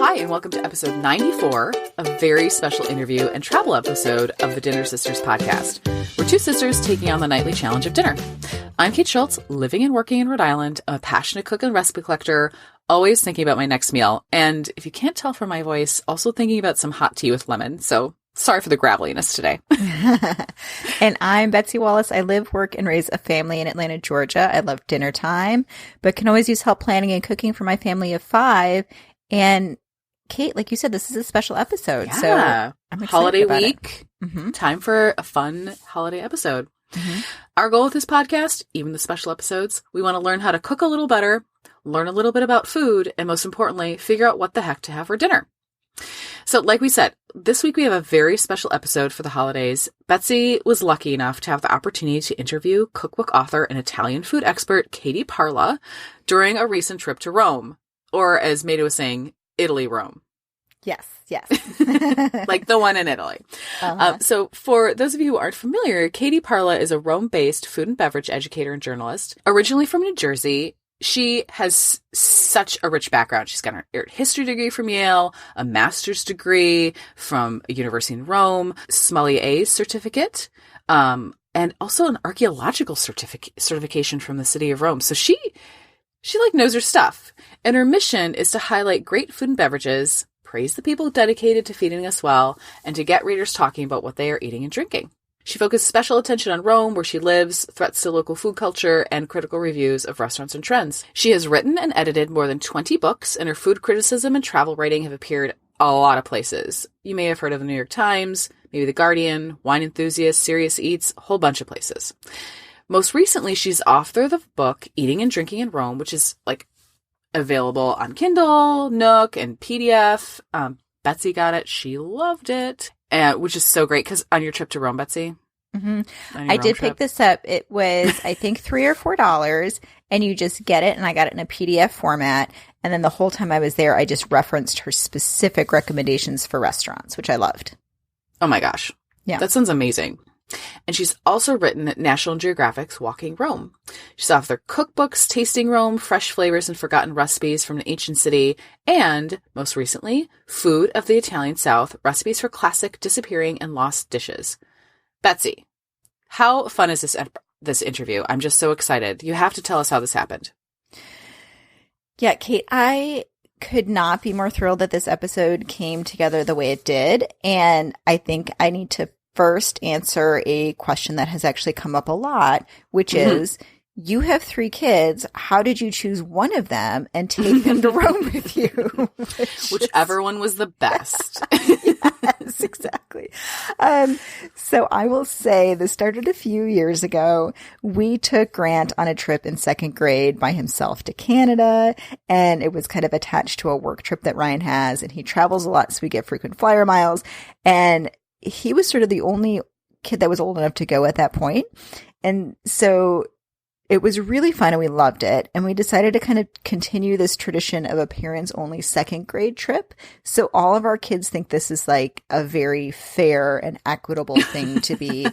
Hi, and welcome to episode 94, a very special interview and travel episode of the Dinner Sisters podcast. We're two sisters taking on the nightly challenge of dinner. I'm Kate Schultz, living and working in Rhode Island. I'm a passionate cook and recipe collector, always thinking about my next meal. And if you can't tell from my voice, also thinking about some hot tea with lemon. So sorry for the graveliness today. And I'm Betsy Wallace. I live, work, and raise a family in Atlanta, Georgia. I love dinner time, but can always use help planning and cooking for my family of 5. And Kate, like you said, this is a special episode. Yeah. So I'm excited holiday about week. Mm-hmm. Time for a fun holiday episode. Mm-hmm. Our goal with this podcast, even the special episodes, we want to learn how to cook a little better, learn a little bit about food, and most importantly, figure out what the heck to have for dinner. So like we said, this week we have a very special episode for the holidays. Betsy was lucky enough to have the opportunity to interview cookbook author and Italian food expert Katie Parla during a recent trip to Rome. Or as Maida was saying, Italy, Rome. Yes. Like the one in Italy. Uh-huh. So for those of you who aren't familiar, Katie Parla is a Rome-based food and beverage educator and journalist. Originally from New Jersey, she has such a rich background. She's got an art history degree from Yale, a master's degree from a university in Rome, sommelier's certificate, and also an archaeological certification from the city of Rome. So she like knows her stuff. And her mission is to highlight great food and beverages, praise the people dedicated to feeding us well, and to get readers talking about what they are eating and drinking. She focuses special attention on Rome, where she lives, threats to local food culture, and critical reviews of restaurants and trends. She has written and edited more than 20 books, and her food criticism and travel writing have appeared a lot of places. You may have heard of the New York Times, maybe The Guardian, Wine Enthusiast, Serious Eats, a whole bunch of places. Most recently, she's author of the book Eating and Drinking in Rome, which is available on Kindle, Nook, and PDF. Betsy got it. She loved it, which is so great because on your trip to Rome, Betsy. Mm-hmm. I did pick this up. It was, I think, $3 or $4, and you just get it. And I got it in a PDF format. And then the whole time I was there, I just referenced her specific recommendations for restaurants, which I loved. Oh my gosh. Yeah. That sounds amazing. And she's also written National Geographic's Walking Rome. She's authored cookbooks, Tasting Rome, Fresh Flavors and Forgotten Recipes from an Ancient City, and, most recently, Food of the Italian South, Recipes for Classic, Disappearing, and Lost Dishes. Betsy, how fun is this interview? I'm just so excited. You have to tell us how this happened. Yeah, Kate, I could not be more thrilled that this episode came together the way it did. And I think I need to first answer a question that has actually come up a lot, which is, you have 3 kids. How did you choose one of them and take them to Rome with you? Whichever one was the best. Yes, exactly. So I will say this started a few years ago. We took Grant on a trip in 2nd grade by himself to Canada, and it was kind of attached to a work trip that Ryan has, and he travels a lot, so we get frequent flyer miles. And he was sort of the only kid that was old enough to go at that point. And so it was really fun and we loved it. And we decided to kind of continue this tradition of a parents only 2nd grade trip. So all of our kids think this is like a very fair and equitable thing to be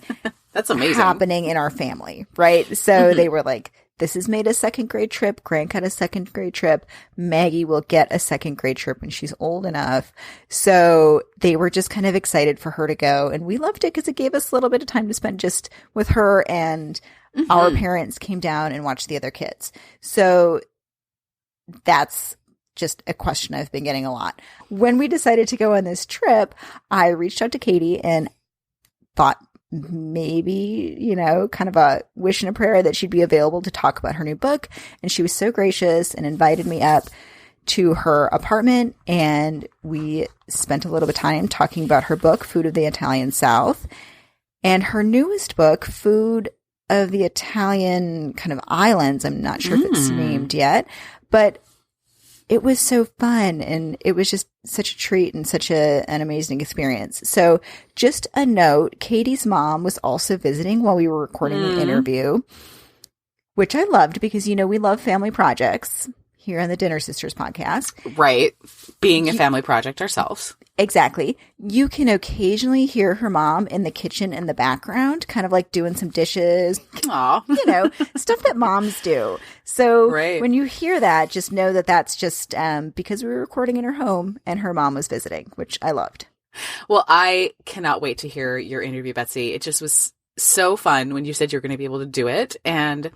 That's amazing. happening in our family. Right. So they were like, this is made a 2nd grade trip. Grant got a 2nd grade trip. Maggie will get a 2nd grade trip when she's old enough. So they were just kind of excited for her to go. And we loved it because it gave us a little bit of time to spend just with her, and our parents came down and watched the other kids. So that's just a question I've been getting a lot. When we decided to go on this trip, I reached out to Katie and thought, maybe, kind of a wish and a prayer that she'd be available to talk about her new book. And she was so gracious and invited me up to her apartment. And we spent a little bit of time talking about her book, Food of the Italian South, and her newest book, Food of the Italian kind of Islands. I'm not sure if it's named yet, but it was so fun, and it was just such a treat and such an amazing experience. So just a note, Katie's mom was also visiting while we were recording the interview, which I loved because, we love family projects here on the Dinner Sisters podcast. Right. Being a family project ourselves. Exactly. You can occasionally hear her mom in the kitchen in the background, kind of like doing some dishes, Aw. Stuff that moms do. So Right. when you hear that, just know that that's just because we were recording in her home and her mom was visiting, which I loved. Well, I cannot wait to hear your interview, Betsy. It just was so fun when you said you're going to be able to do it. And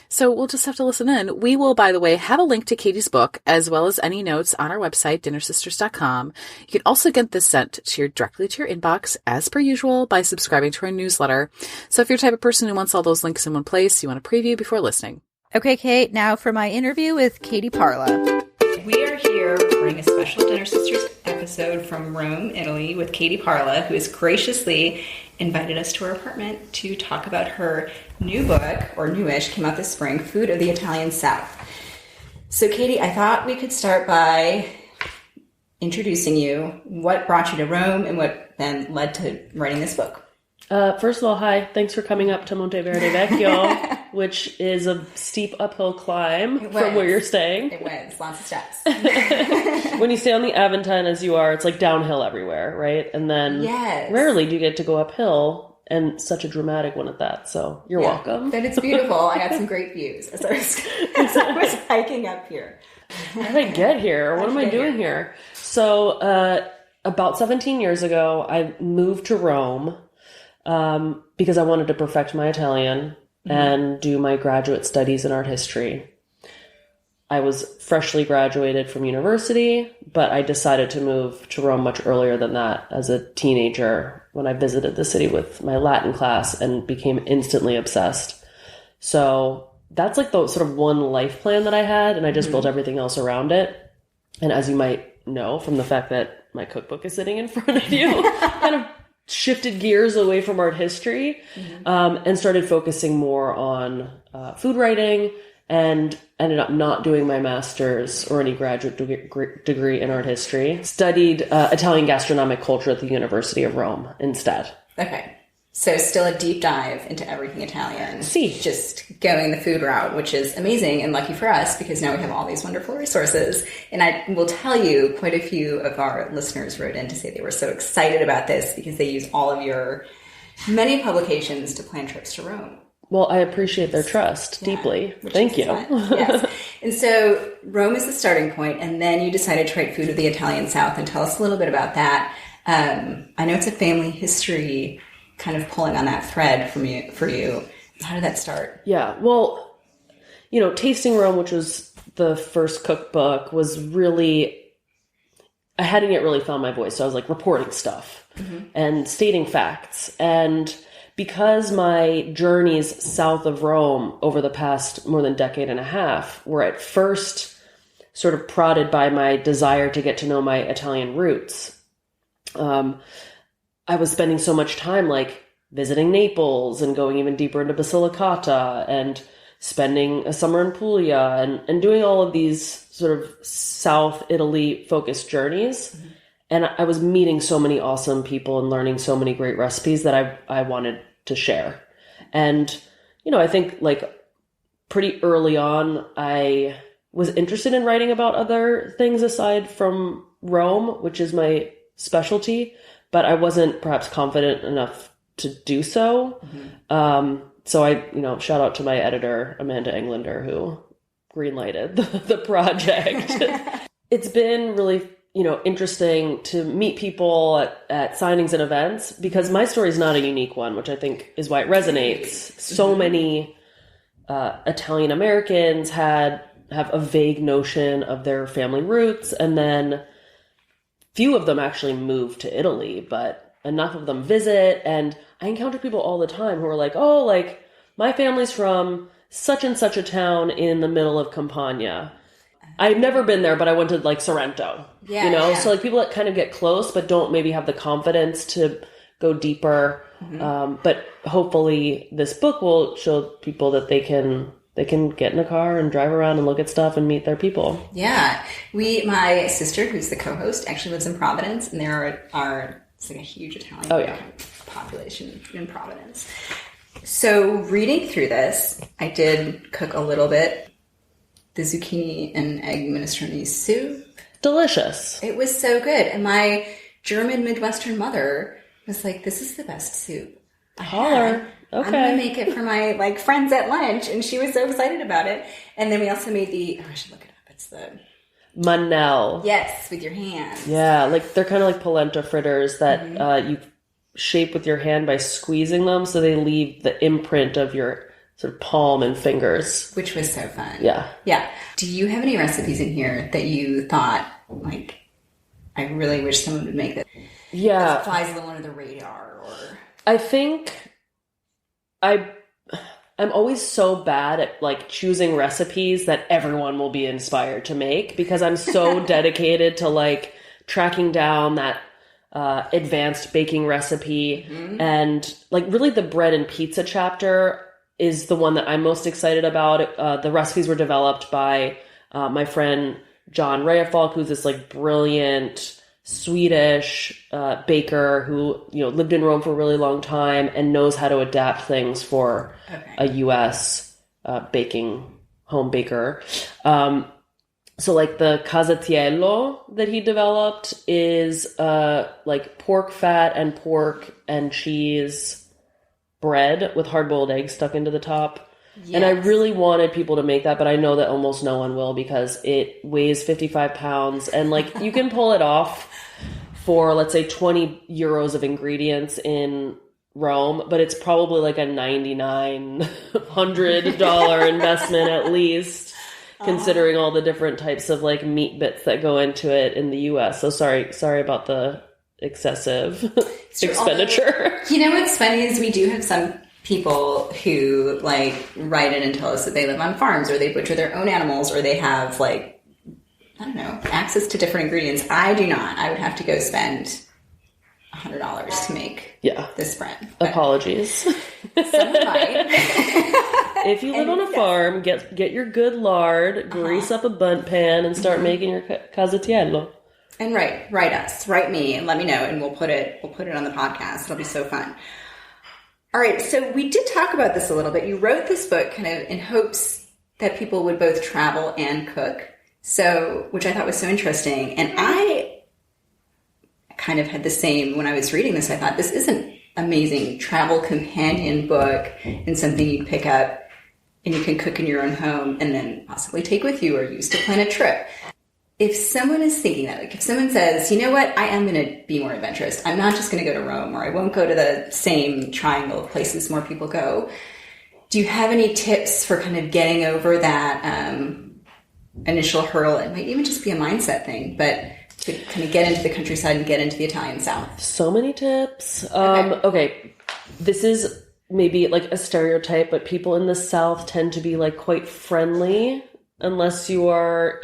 so we'll just have to listen in. We will, by the way, have a link to Katie's book as well as any notes on our website, dinnersisters.com. You can also get this sent directly to your inbox as per usual by subscribing to our newsletter. So if you're the type of person who wants all those links in one place, you want to preview before listening. Okay, Kate, now for my interview with Katie Parla. We are here recording a special Dinner Sisters episode from Rome, Italy with Katie Parla, who has graciously invited us to her apartment to talk about her new book, or newish, came out this spring, Food of the Italian South. So Katie, I thought we could start by introducing you. What brought you to Rome and what then led to writing this book? First of all, hi. Thanks for coming up to Monteverde Vecchio, which is a steep uphill climb from where you're staying. It was. Lots of steps. When you stay on the Aventine as you are, it's like downhill everywhere, right? And then rarely do you get to go uphill, and such a dramatic one at that. So you're welcome. But it's beautiful. I got some great views as I was hiking up here. How did I get here? What am I doing here? So about 17 years ago, I moved to Rome. Because I wanted to perfect my Italian and do my graduate studies in art history. I was freshly graduated from university, but I decided to move to Rome much earlier than that as a teenager when I visited the city with my Latin class and became instantly obsessed. So that's like the sort of one life plan that I had, and I just built everything else around it. And as you might know from the fact that my cookbook is sitting in front of you, kind of shifted gears away from art history and started focusing more on food writing, and ended up not doing my master's or any graduate degree in art history. Studied Italian gastronomic culture at the University of Rome instead. Okay. So still a deep dive into everything Italian. See. Just going the food route, which is amazing and lucky for us because now we have all these wonderful resources. And I will tell you, quite a few of our listeners wrote in to say they were so excited about this because they use all of your many publications to plan trips to Rome. Well, I appreciate their trust deeply. Thank you. Yes. And so Rome is the starting point, and then you decided to write Food of the Italian South. And tell us a little bit about that. I know it's a family history kind of pulling on that thread for you. How did that start? Yeah, well, Tasting Rome, which was the first cookbook, was really, I hadn't yet really found my voice. So I was like reporting stuff and stating facts. And because my journeys south of Rome over the past more than decade and a half were at first sort of prodded by my desire to get to know my Italian roots, I was spending so much time like visiting Naples and going even deeper into Basilicata and spending a summer in Puglia and doing all of these sort of South Italy focused journeys. And I was meeting so many awesome people and learning so many great recipes that I wanted to share. And, I think like pretty early on, I was interested in writing about other things aside from Rome, which is my specialty, but I wasn't perhaps confident enough to do so. So I, shout out to my editor, Amanda Englander, who greenlighted the project. It's been really, interesting to meet people at signings and events because my story is not a unique one, which I think is why it resonates. So many Italian Americans have a vague notion of their family roots, and then few of them actually move to Italy, but enough of them visit. And I encounter people all the time who are like, oh, like my family's from such and such a town in the middle of Campania. I've never been there, but I went to like Sorrento, So like people that kind of get close, but don't maybe have the confidence to go deeper. But hopefully this book will show people that they can get in a car and drive around and look at stuff and meet their people. Yeah. My sister, who's the co-host, actually lives in Providence, and there are it's like a huge Italian population in Providence. So reading through this, I did cook a little bit. The zucchini and egg minestrone soup. Delicious. It was so good. And my German Midwestern mother was like, this is the best soup I Holler. had. Okay. I'm going to make it for my like friends at lunch. And she was so excited about it. And then we also made I should look it up. It's the... Manel. Yes, with your hands. Yeah, like they're kind of like polenta fritters that you shape with your hand by squeezing them, so they leave the imprint of your sort of palm and fingers. Which was so fun. Yeah. Yeah. Do you have any recipes in here that you thought, like, I really wish someone would make that? Yeah. That flies a little under the radar, or... I think I'm always so bad at like choosing recipes that everyone will be inspired to make, because I'm so dedicated to like tracking down that advanced baking recipe. And like really the bread and pizza chapter is the one that I'm most excited about. The recipes were developed by my friend John Rayafalk, who's this like brilliant Swedish baker who, you know, lived in Rome for a really long time and knows how to adapt things for a U.S. Baking home baker. So like the casatiello that he developed is like pork fat and pork and cheese bread with hard-boiled eggs stuck into the top. Yes. And I really wanted people to make that, but I know that almost no one will, because it weighs 55 pounds and like you can pull it off for, let's say, 20 euros of ingredients in Rome, but it's probably like a $9,900 investment at least, considering all the different types of like meat bits that go into it in the US. So sorry about the excessive expenditure. Although, you know what's funny is we do have some people who like write in and tell us that they live on farms, or they butcher their own animals, or they have like, I don't know, access to different ingredients. I do not. I would have to go spend $100 to make this bread. But apologies. Someone might. If you live on a farm, get your good lard, grease up a bundt pan, and start making your casatiello. And write me, and let me know, and we'll put it on the podcast. It'll be so fun. All right, so we did talk about this a little bit. You wrote this book kind of in hopes that people would both travel and cook, so which I thought was so interesting. And I kind of had the same when I was reading this. I thought, this is an amazing travel companion book and something you'd pick up and you can cook in your own home and then possibly take with you or use to plan a trip. If someone is thinking that, like if someone says, you know what, I am going to be more adventurous. I'm not just going to go to Rome, or I won't go to the same triangle of places more people go. Do you have any tips for kind of getting over that initial hurdle? It might even just be a mindset thing, but to kind of get into the countryside and get into the Italian South. So many tips. Okay. This is maybe like a stereotype, but people in the South tend to be like quite friendly unless you are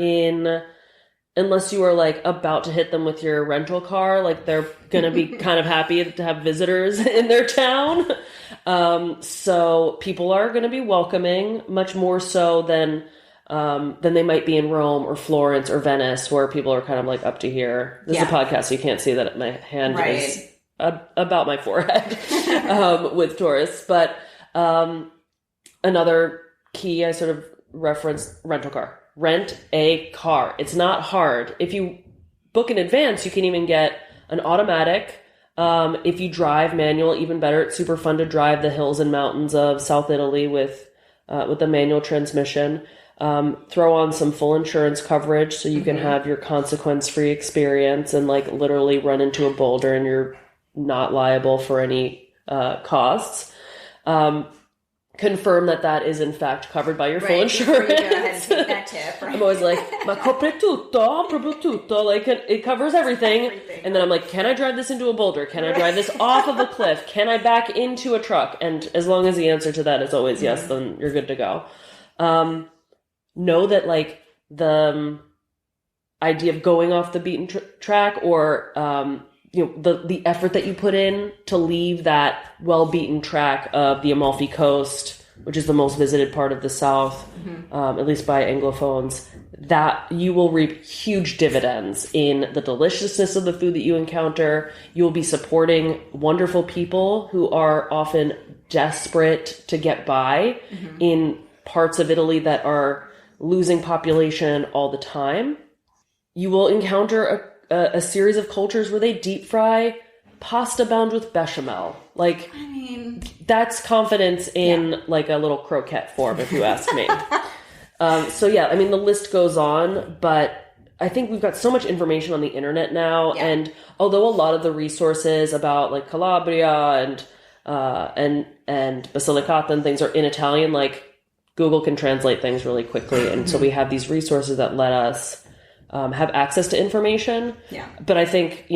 like about to hit them with your rental car. Like they're going to be kind of happy to have visitors in their town. So people are going to be welcoming, much more so than they might be in Rome or Florence or Venice, where people are kind of like up to here. This is a podcast, so you can't see that my hand is about my forehead with tourists. But another key I sort of referenced, rental car. Rent a car. It's not hard. If you book in advance, you can even get an automatic. If you drive manual, even better. It's super fun to drive the hills and mountains of South Italy with the manual transmission. Throw on some full insurance coverage so you can have your consequence-free experience and like literally run into a boulder and you're not liable for any costs. Confirm that is in fact covered by your full insurance. Before you go ahead and take that tip. Right? I'm always like, ma copre tutto, proprio tutto. Like it covers everything. And then I'm like, can I drive this into a boulder? Can I drive this off of a cliff? Can I back into a truck? And as long as the answer to that is always yes, then you're good to go. Know that like the idea of going off the beaten track or the effort that you put in to leave that well-beaten track of the Amalfi Coast, which is the most visited part of the South, at least by Anglophones, that you will reap huge dividends in the deliciousness of the food that you encounter. You will be supporting wonderful people who are often desperate to get by in parts of Italy that are losing population all the time. You will encounter a series of cultures where they deep fry pasta bound with bechamel. Like, I mean, that's confidence in like a little croquette form, if you ask me. So yeah, I mean, the list goes on, but I think we've got so much information on the internet now. Yeah. And although a lot of the resources about like Calabria and Basilicata and things are in Italian, like Google can translate things really quickly. And so we have these resources that let us have access to information. Yeah. But I think,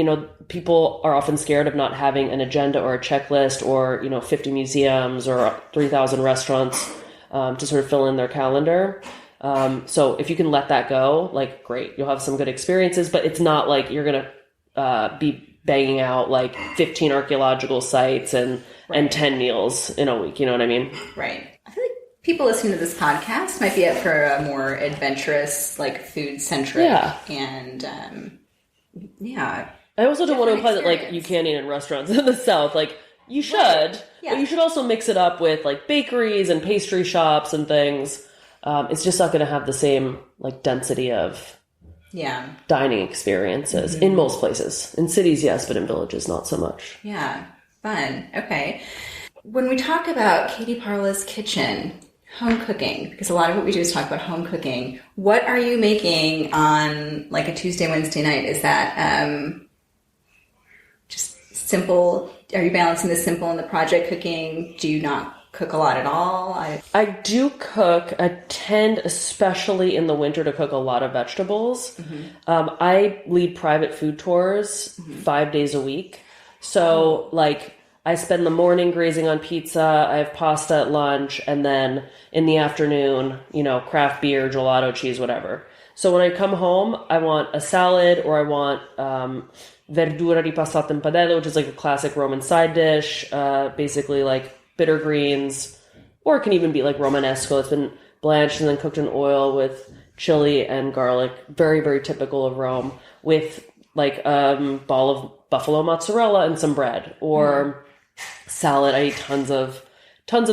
people are often scared of not having an agenda or a checklist or, 50 museums or 3,000 restaurants to sort of fill in their calendar. So if you can let that go, like, great, you'll have some good experiences, but it's not like you're going to be banging out like 15 archaeological sites and 10 meals in a week. You know what I mean? Right. I feel like people listening to this podcast might be up for a more adventurous, like food-centric and, I also don't want to imply that, like, experience. you can't eat in restaurants in the South. Like, you should, but you should also mix it up with, like, bakeries and pastry shops and things. It's just not going to have the same, like, density of dining experiences in most places. In cities, yes, but in villages, not so much. Yeah. Fun. Okay. When we talk about Katie Parla's kitchen, home cooking, because a lot of what we do is talk about home cooking, what are you making on, like, a Tuesday, Wednesday night? Is that just simple? Are you balancing the simple and the project cooking? Do you not cook a lot at all? I do cook. I tend, especially in the winter, to cook a lot of vegetables. I lead private food tours 5 days a week. So, like, I spend the morning grazing on pizza, I have pasta at lunch, and then in the afternoon, craft beer, gelato, cheese, whatever. So when I come home, I want a salad, or I want verdura ripassata in padella, which is like a classic Roman side dish, basically like bitter greens, or it can even be like Romanesco. It's been blanched and then cooked in oil with chili and garlic, very, very typical of Rome, with like a ball of buffalo mozzarella and some bread, or salad. I eat tons of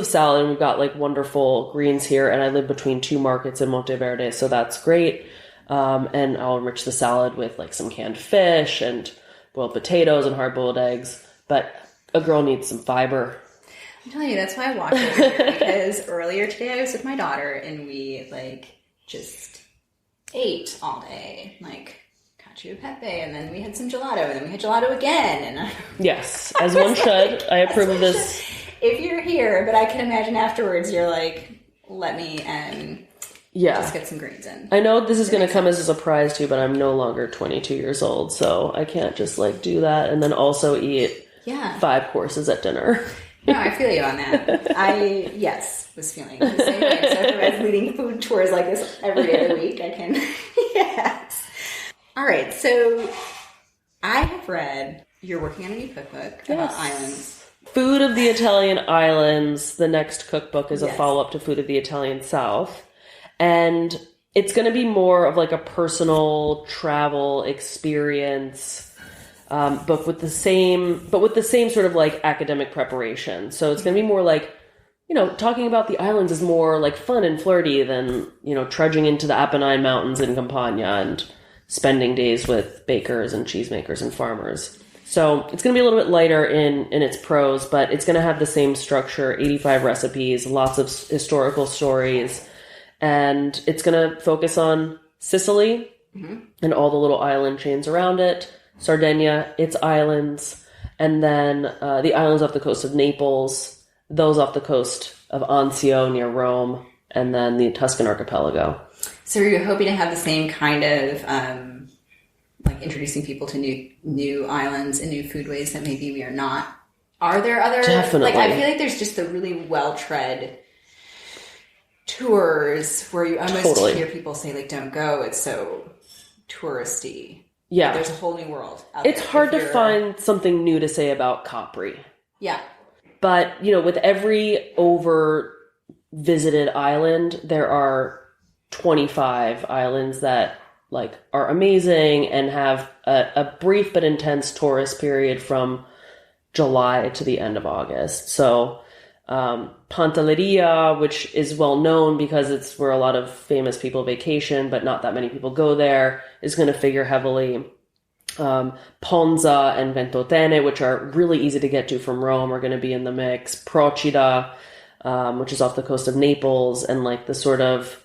salad, and we've got like wonderful greens here, and I live between two markets in Monteverde, so that's great. And I'll enrich the salad with like some canned fish and boiled potatoes and hard-boiled eggs, but a girl needs some fiber. I'm telling you, that's why I walked over here, because earlier today I was with my daughter, and we, like, just ate all day, like, cacio e pepe, and then we had some gelato, and then we had gelato again, and yes, as one should. I approve of this. If you're here, but I can imagine afterwards you're like, let me just get some greens in. I know this is going to come as a surprise to you, but I'm no longer 22 years old, so I can't just like do that and then also eat 5 courses at dinner. No, I feel you on that. I, was feeling the same way. So if I was leading food tours like this every day of the week, I can, yes. All right, so I have read you're working on a new cookbook about islands. Food of the Italian Islands, the next cookbook, is a follow-up to Food of the Italian South. And it's going to be more of like a personal travel experience but with the same sort of like academic preparation. So it's going to be more like, talking about the islands is more like fun and flirty than, trudging into the Apennine Mountains in Campania and spending days with bakers and cheesemakers and farmers. So it's going to be a little bit lighter in its prose, but it's going to have the same structure, 85 recipes, lots of historical stories, and it's going to focus on Sicily and all the little island chains around it, Sardinia, its islands, and then the islands off the coast of Naples, those off the coast of Anzio near Rome, and then the Tuscan archipelago. So are you hoping to have the same kind of, like introducing people to new islands and new foodways that maybe we are not? Are there other... Definitely. Like, I feel like there's just the really well-tread tours where you almost hear people say, like, don't go, it's so touristy. Yeah. There's a whole new world out It's there hard to find something new to say about Capri. Yeah. But, with every over-visited island, there are 25 islands that, like, are amazing and have a brief but intense tourist period from July to the end of August. So, Pantelleria, which is well known because it's where a lot of famous people vacation, but not that many people go there, is going to figure heavily. Ponza and Ventotene, which are really easy to get to from Rome, are going to be in the mix. Procida, which is off the coast of Naples, and like the sort of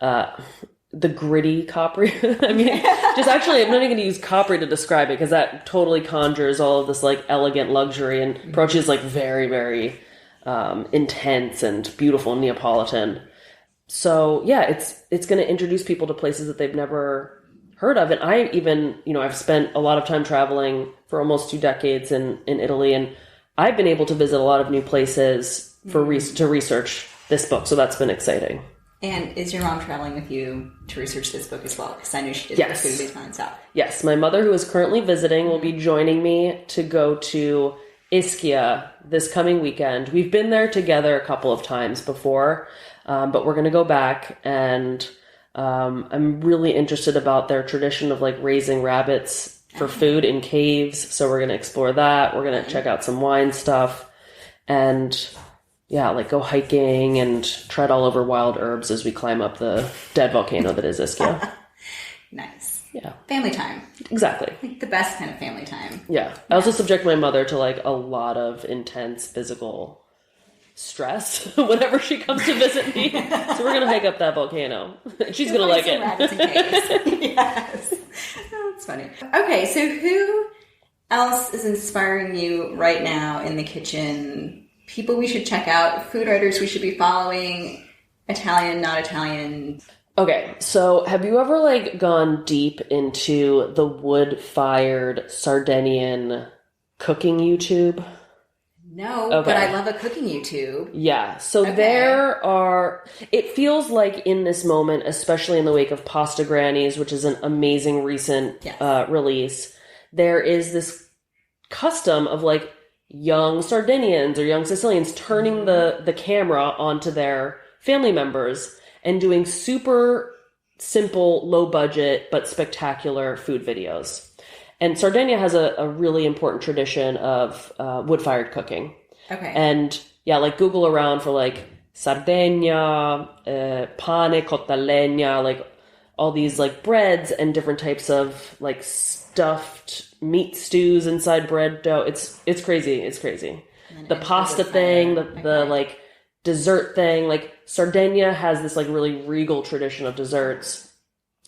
the gritty Capri. I mean, just actually, I'm not even going to use Capri to describe it because that totally conjures all of this like elegant luxury, and Procida is like very, very intense and beautiful Neapolitan. So yeah, it's going to introduce people to places that they've never heard of. And I even, I've spent a lot of time traveling for almost 2 decades in Italy, and I've been able to visit a lot of new places to research this book. So that's been exciting. And is your mom traveling with you to research this book as well? Because I know she did Yes. the food-based wine stuff. Yes, my mother, who is currently visiting, will be joining me to go to Ischia this coming weekend. We've been there together a couple of times before, but we're going to go back, and I'm really interested about their tradition of like raising rabbits for food in caves. So we're going to explore that. We're going to check out some wine stuff, and yeah, like go hiking and tread all over wild herbs as we climb up the dead volcano that is Ischia. Nice. Yeah. Family time. Exactly. Like the best kind of family time. Yeah. I also subject my mother to like a lot of intense physical stress whenever she comes to visit me. So we're going to hike up that volcano. She's going to like it. Rabbits in caves. Yes. Oh, that's funny. Okay, so who else is inspiring you right now in the kitchen? People we should check out, food writers we should be following, Italian, not Italian. Okay, so have you ever like gone deep into the wood-fired Sardinian cooking YouTube? No, Okay. but I love a cooking YouTube. Yeah, so there are, it feels like in this moment, especially in the wake of Pasta Grannies, which is an amazing recent release, there is this custom of like young Sardinians or young Sicilians turning the camera onto their family members and doing super simple, low budget, but spectacular food videos. And Sardinia has a really important tradition of wood-fired cooking. Okay. And yeah, like Google around for like Sardegna, pane cotta a legna, like all these like breads and different types of like stuffed meat stews inside bread dough. It's crazy. It's crazy. The pasta thing, the like dessert thing, like Sardinia has this like really regal tradition of desserts.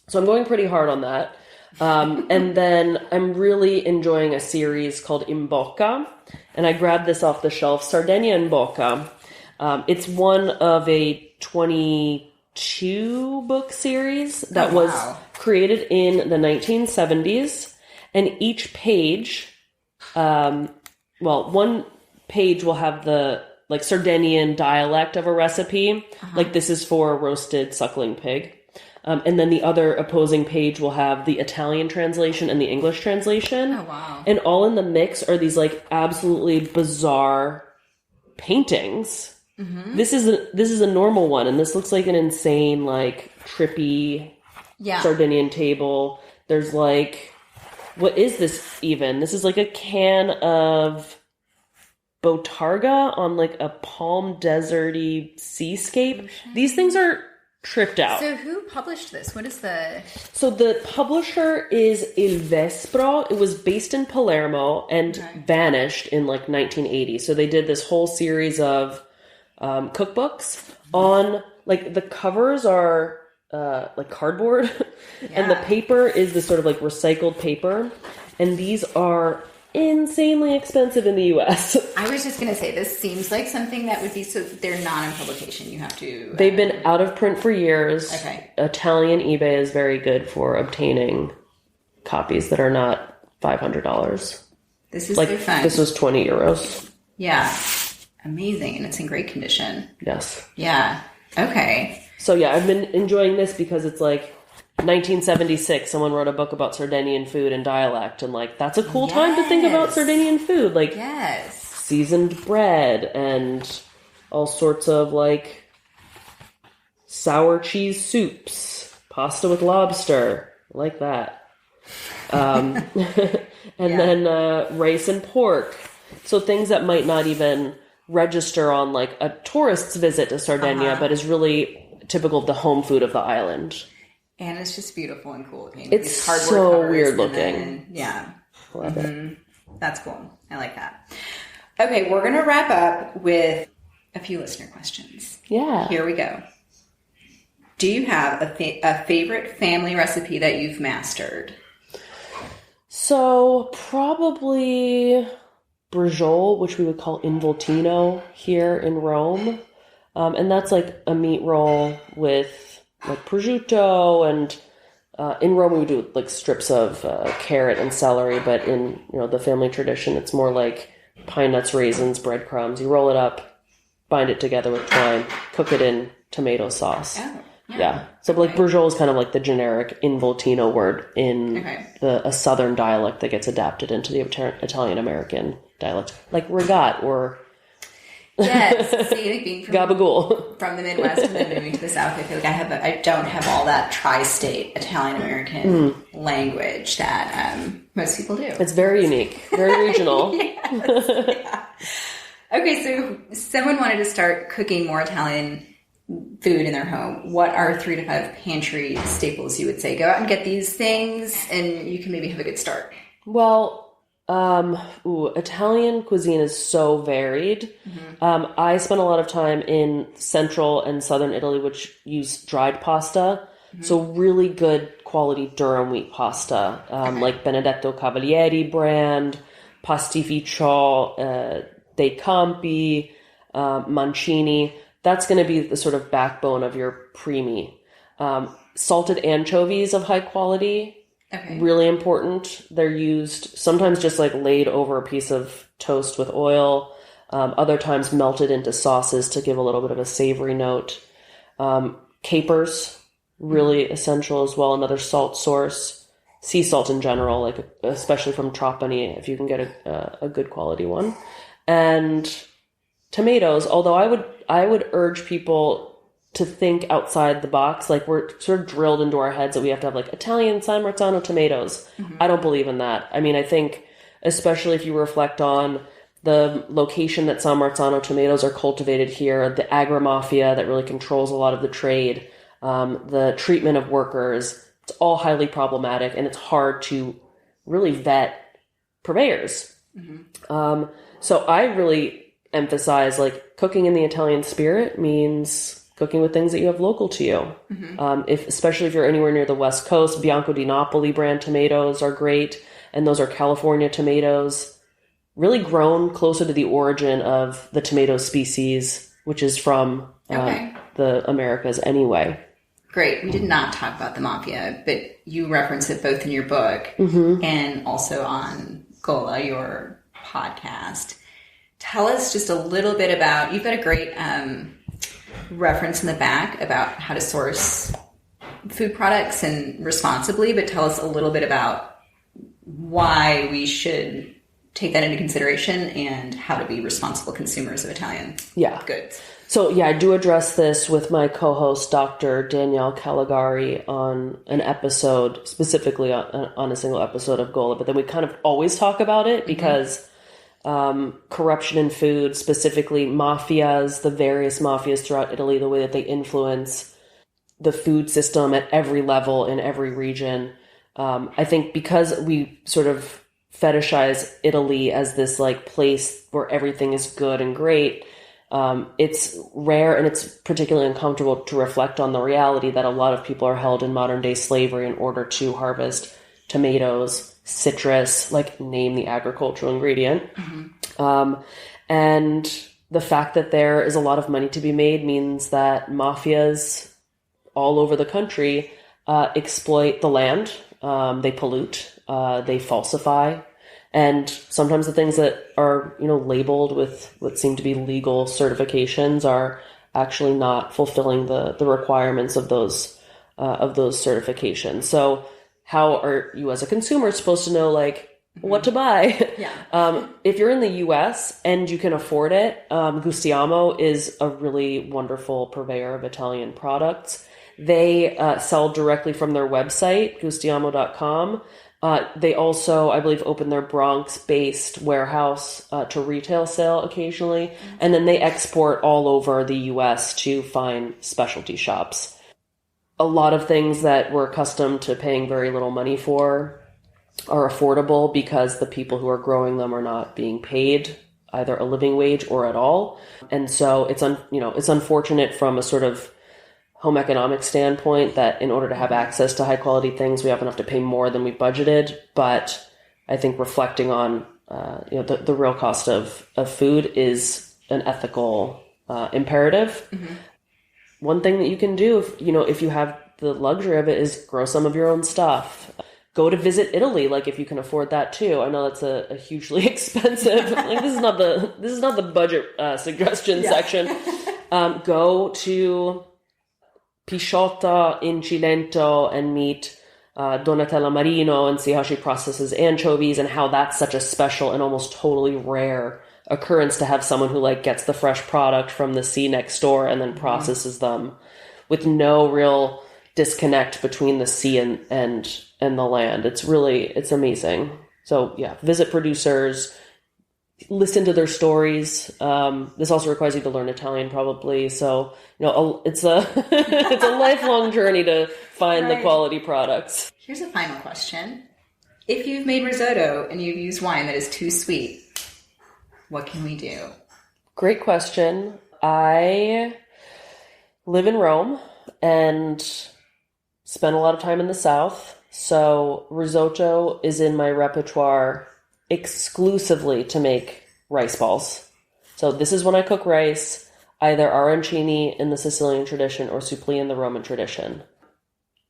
So I'm going pretty hard on that. And then I'm really enjoying a series called In Bocca, and I grabbed this off the shelf, Sardinia in Bocca. It's one of a 22 book series that was created in the 1970s, and each page, one page will have the like Sardinian dialect of a recipe, like this is for a roasted suckling pig. And then the other opposing page will have the Italian translation and the English translation. Oh, wow. And all in the mix are these like absolutely bizarre paintings. Mm-hmm. This is a normal one, and this looks like an insane, like trippy Sardinian table. There's like, what is this even? This is like a can of Botarga on like a palm deserty seascape. These things are tripped out. So who published this? What is the... So the publisher is Il Vespro. It was based in Palermo and vanished in like 1980. So they did this whole series of cookbooks on, like, the covers are like cardboard and the paper is this sort of like recycled paper. And these are insanely expensive in the US. I was just going to say, this seems like something that would be, so they're not in publication. You have to... They've been out of print for years. Okay. Italian eBay is very good for obtaining copies that are not $500. This is like, so fun. this was 20 euros. Yeah. Amazing. And it's in great condition. Yes. Yeah. Okay. So yeah, I've been enjoying this because it's like 1976, someone wrote a book about Sardinian food and dialect, and like that's a cool time to think about Sardinian food, like seasoned bread and all sorts of like sour cheese soups, pasta with lobster, like that, and then rice and pork. So things that might not even register on like a tourist's visit to Sardinia, but is really typical of the home food of the island. And it's just beautiful and cool looking. It's These cardboard so covers weird and looking. then- yeah. Love it. That's cool. I like that. Okay, we're going to wrap up with a few listener questions. Yeah. Here we go. Do you have a favorite family recipe that you've mastered? So probably brujol, which we would call involtino here in Rome. And that's like a meat roll with like prosciutto, and in Rome we would do like strips of carrot and celery, but in the family tradition it's more like pine nuts, raisins, breadcrumbs. You roll it up, bind it together with twine, cook it in tomato sauce. Oh, Yeah. So like brujol is kind of like the generic involtino word in a southern dialect that gets adapted into the Italian American dialect, like regat or yes. See, like being gabagool. from the Midwest and then moving to the South, I feel like I don't have all that tri-state Italian American language that most people do. It's very unique, very regional. Yeah. Okay, so someone wanted to start cooking more Italian food in their home. What are 3 to 5 pantry staples you would say? Go out and get these things and you can maybe have a good start. Well, Italian cuisine is so varied. I spent a lot of time in central and southern Italy, which use dried pasta. So really good quality durum wheat pasta, like Benedetto Cavalieri brand, Pastificio, dei Campi, Mancini. That's going to be the sort of backbone of your primi. Salted anchovies of high quality. Okay. Really important. They're used sometimes just like laid over a piece of toast with oil. Other times melted into sauces to give a little bit of a savory note. Capers, really essential as well. Another salt source. Sea salt in general, like especially from Trapani, if you can get a good quality one. And tomatoes, although I would urge people to think outside the box. Like we're sort of drilled into our heads that we have to have like Italian San Marzano tomatoes. I don't believe in that. I mean, I think especially if you reflect on the location that San Marzano tomatoes are cultivated here, the agri-mafia that really controls a lot of the trade, the treatment of workers, it's all highly problematic and it's hard to really vet purveyors. So I really emphasize like cooking in the Italian spirit means cooking with things that you have local to you. Especially if you're anywhere near the West Coast, Bianco di Napoli brand tomatoes are great. And those are California tomatoes, really grown closer to the origin of the tomato species, which is from the Americas anyway. Great. We did not talk about the mafia, but you reference it both in your book and also on Gola, your podcast. Tell us just a little bit about, you've got a great reference in the back about how to source food products and responsibly, but tell us a little bit about why we should take that into consideration and how to be responsible consumers of Italian goods. So I do address this with my co-host, Dr. Danielle Caligari, on an episode, specifically on a single episode of Gola, but then we kind of always talk about it because corruption in food, specifically mafias, the various mafias throughout Italy, the way that they influence the food system at every level in every region. I think because we sort of fetishize Italy as this like place where everything is good and great, it's rare and it's particularly uncomfortable to reflect on the reality that a lot of people are held in modern day slavery in order to harvest tomatoes, citrus, like name the agricultural ingredient. And the fact that there is a lot of money to be made means that mafias all over the country exploit the land. They pollute, they falsify. And sometimes the things that are, labeled with what seem to be legal certifications are actually not fulfilling the requirements of those certifications. So how are you as a consumer supposed to know what to buy? If you're in the US and you can afford it, Gustiamo is a really wonderful purveyor of Italian products. They sell directly from their website, gustiamo.com. They also, I believe, open their Bronx-based warehouse to retail sale occasionally. And then they export all over the US to find specialty shops. a lot of things that we're accustomed to paying very little money for are affordable because the people who are growing them are not being paid either a living wage or at all. And so it's unfortunate from a sort of home economic standpoint that in order to have access to high quality things, we often have to pay more than we budgeted. But I think reflecting on the real cost of food is an ethical imperative. Mm-hmm. One thing that you can do if you have the luxury of it is grow some of your own stuff. Go to visit Italy, like if you can afford that too. I know that's a hugely expensive. Like this is not the budget suggestion section. Go to Pisciotta in Cilento and meet Donatella Marino and see how she processes anchovies and how that's such a special and almost totally rare occurrence to have someone who like gets the fresh product from the sea next door and then processes them with no real disconnect between the sea and the land. It's amazing. So yeah, visit producers, listen to their stories. This also requires you to learn Italian probably. So, it's a, it's a lifelong journey to find the quality products. Here's a final question. If you've made risotto and you've used wine that is too sweet, what can we do? Great question. I live in Rome and spend a lot of time in the South. So risotto is in my repertoire exclusively to make rice balls. So this is when I cook rice, either arancini in the Sicilian tradition or supplì in the Roman tradition.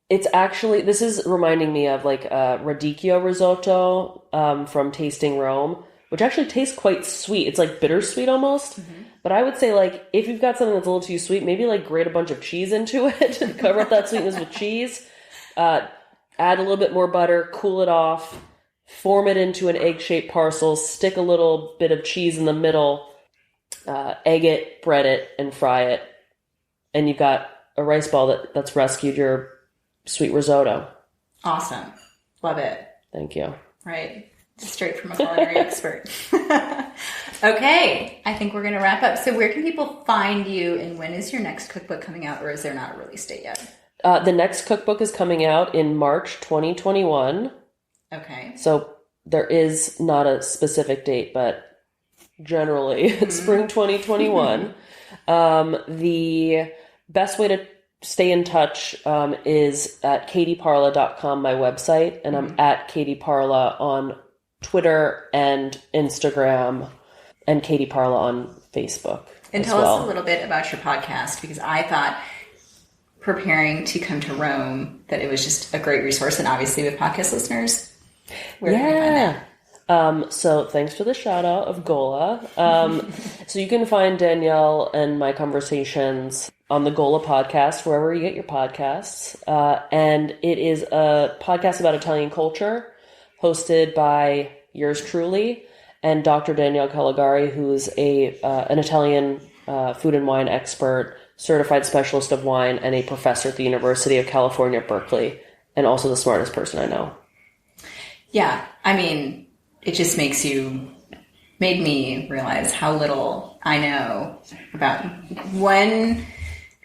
This is reminding me of like a radicchio risotto from Tasting Rome, which actually tastes quite sweet. It's like bittersweet almost. Mm-hmm. But I would say like if you've got something that's a little too sweet, maybe like grate a bunch of cheese into it and cover up that sweetness with cheese. Add a little bit more butter, cool it off, form it into an egg-shaped parcel, stick a little bit of cheese in the middle, egg it, bread it, and fry it. And you've got a rice ball that's rescued your sweet risotto. Awesome. Love it. Thank you. Right. Straight from a culinary expert. Okay. I think we're going to wrap up. So where can people find you and when is your next cookbook coming out or is there not a release date yet? The next cookbook is coming out in March 2021. Okay. So there is not a specific date, but generally spring 2021. The best way to stay in touch is at katieparla.com, my website, and I'm at Katie Parla on Twitter and Instagram, and Katie Parla on Facebook. And tell us a little bit about your podcast, because I thought preparing to come to Rome that it was just a great resource, and obviously with podcast listeners, where can we find that? So thanks for the shout out of Gola. So you can find Danielle and my conversations on the Gola podcast, wherever you get your podcasts. And it is a podcast about Italian culture hosted by yours truly and Dr. Danielle Caligari, who's an Italian food and wine expert, certified specialist of wine, and a professor at the University of California, Berkeley, and also the smartest person I know. Yeah, I mean, it just made me realize how little I know about one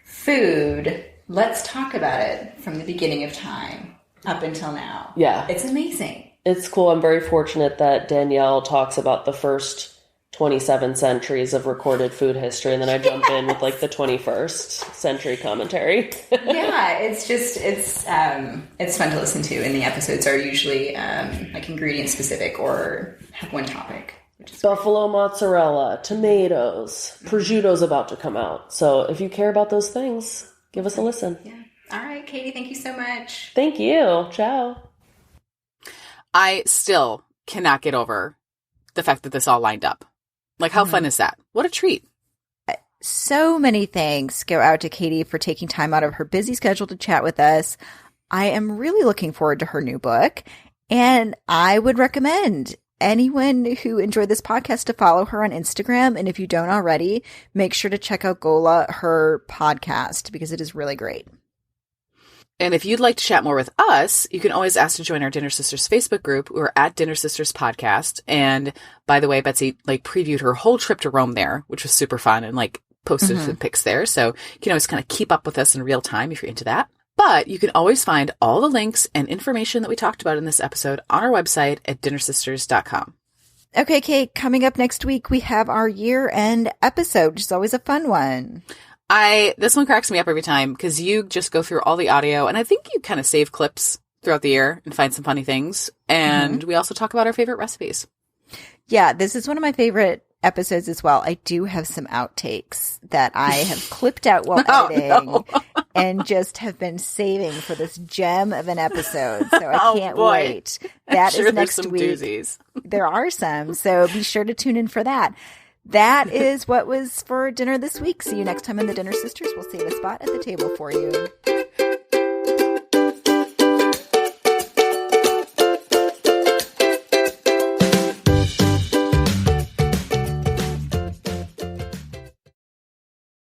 food. Let's talk about it from the beginning of time up until now. Yeah. It's amazing. It's cool. I'm very fortunate that Danielle talks about the first 27 centuries of recorded food history, and then I jump in with like the 21st century commentary. Yeah, it's fun to listen to, and the episodes are usually like ingredient specific or have one topic. Buffalo mozzarella, tomatoes, prosciutto's about to come out. So if you care about those things, give us a listen. Yeah. All right, Katie, thank you so much. Thank you. Ciao. I still cannot get over the fact that this all lined up. Like, how fun is that? What a treat. So many thanks go out to Katie for taking time out of her busy schedule to chat with us. I am really looking forward to her new book, and I would recommend anyone who enjoyed this podcast to follow her on Instagram. And if you don't already, make sure to check out Gola, her podcast, because it is really great. And if you'd like to chat more with us, you can always ask to join our Dinner Sisters Facebook group. We're at Dinner Sisters Podcast. And by the way, Betsy previewed her whole trip to Rome there, which was super fun, and posted some pics there. So you can always kind of keep up with us in real time if you're into that. But you can always find all the links and information that we talked about in this episode on our website at dinnersisters.com. Okay, Kate, coming up next week, we have our year-end episode, which is always a fun one. This one cracks me up every time because you just go through all the audio, and I think you kind of save clips throughout the year and find some funny things. And we also talk about our favorite recipes. Yeah, this is one of my favorite episodes as well. I do have some outtakes that I have clipped out while editing and just have been saving for this gem of an episode. So I can't wait. That is next week. Doozies. There are some, so be sure to tune in for that. That is what was for dinner this week. See you next time on the Dinner Sisters. We'll save a spot at the table for you.